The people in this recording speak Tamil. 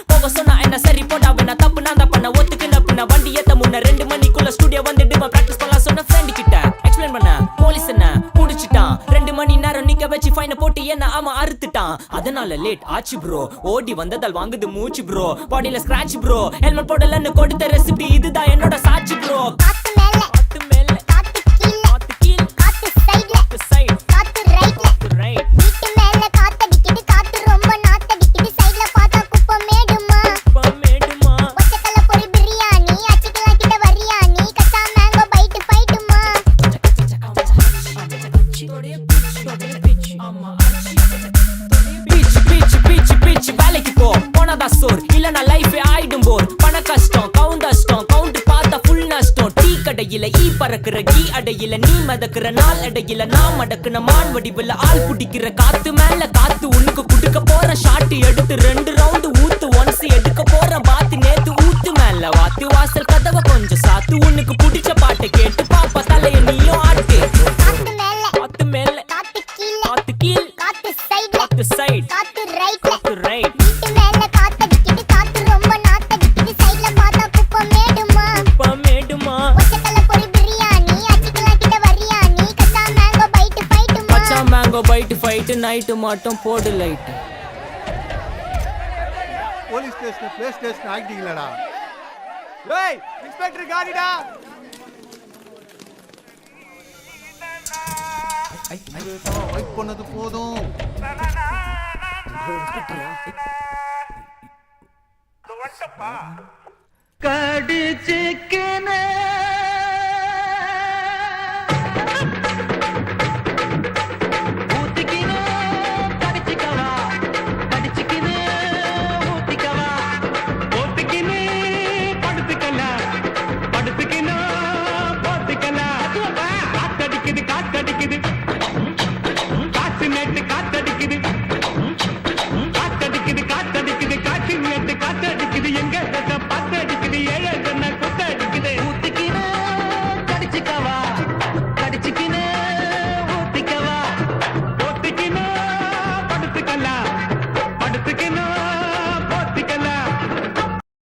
போக சொன்னா என்ன சரி போடா வேணா தப்பு நான் தான் பண்ண ஒத்துக்குன பின்ன வண்டி ஏத்த முன்ன 2 மணிக்குள்ள ஸ்டுடியோ வந்துட்டு பிராக்டிஸ் பண்ணலாம் சொன்ன ஃப்ரெண்ட் கிட்ட எக்ஸ்பிளைன் பண்ண போலீஸ் என்ன புடிச்சிட்டான் 2 மணி நேரம் நிக்க வச்சு ஃபைனை போட்டு என்ன அவன் அறுத்துட்டான் அதனால லேட் ஆச்சு ப்ரோ ஓடி வந்ததால் வாங்குது மூச்சு ப்ரோ பாடியில ஸ்கிராட்ச் ப்ரோ ஹெல்மெட் போடலன்னு கொடுத்த ரெசிபி இதுதான் என்னோட சாட்சி ப்ரோ காத்து மேல காத்து கீழ காத்து சைடு காத்து ரைட் வீட்டு மேல காத்தடிக்குது காத்து ரொம்ப நாத்தடிக்குது சைடுல பார்த்தா குப்பை மேடுமா ஒச்சக்கல்ல பொரி பிரியாணி அச்சிக்கலாம் கிட்ட வரியாணி கச்சா மேங்கோ பைட் ஃபைட்டுமா பிச் வேலைக்கு போ போனதா சோர் இல்லனா லைஃபே ஆயிடும் போர் பண கஷ்டம் கவுண்ட் பார்த்தா ஃபுல் நஷ்டம் டீ கடையில ஈ பறக்குற கீ அடையில நீ மதக்குற நாள் அடையில நான் மடக்குன மான் வடிவுல ஆள் புடிக்கிற காத்து மேல காத்து உனக்கு குடுக்க போற ஷாட் எடுத்து 2 ரவுண்ட் ஊத்து ஒன்ஸ் எடுக்க போற பாத்து நேத்து ஊத்து மேல வாத்து வாசல் கதவை கொஞ்சம் சாத்து உனக்கு பிடிச்ச பாட்டை கேட்டு பாப்பா தலைய நீயும் ஆட்டு காத்து மேல காத்து கீழ காத்து சைடு காத்து ரைட் வீட்டு மேல காத்தடிக்குது காத்து ரொம்ப நாத்தடிக்குது சைடுல பார்த்தா குப்பை மேடுமா ஒச்சக்கல்ல பொரி பிரியாணி அச்சிக்கலாம் கிட்ட வரியானி கச்சா மேங்கோ பைட் ஃபைட் நைட் மட்டும் போடு light police station play station ஆக்கிட்டீங்களடா ஏய் இன்ஸ்பெக்டர் காடிடா வெயிட் பண்ணது போதும் கடிச்சிக்கன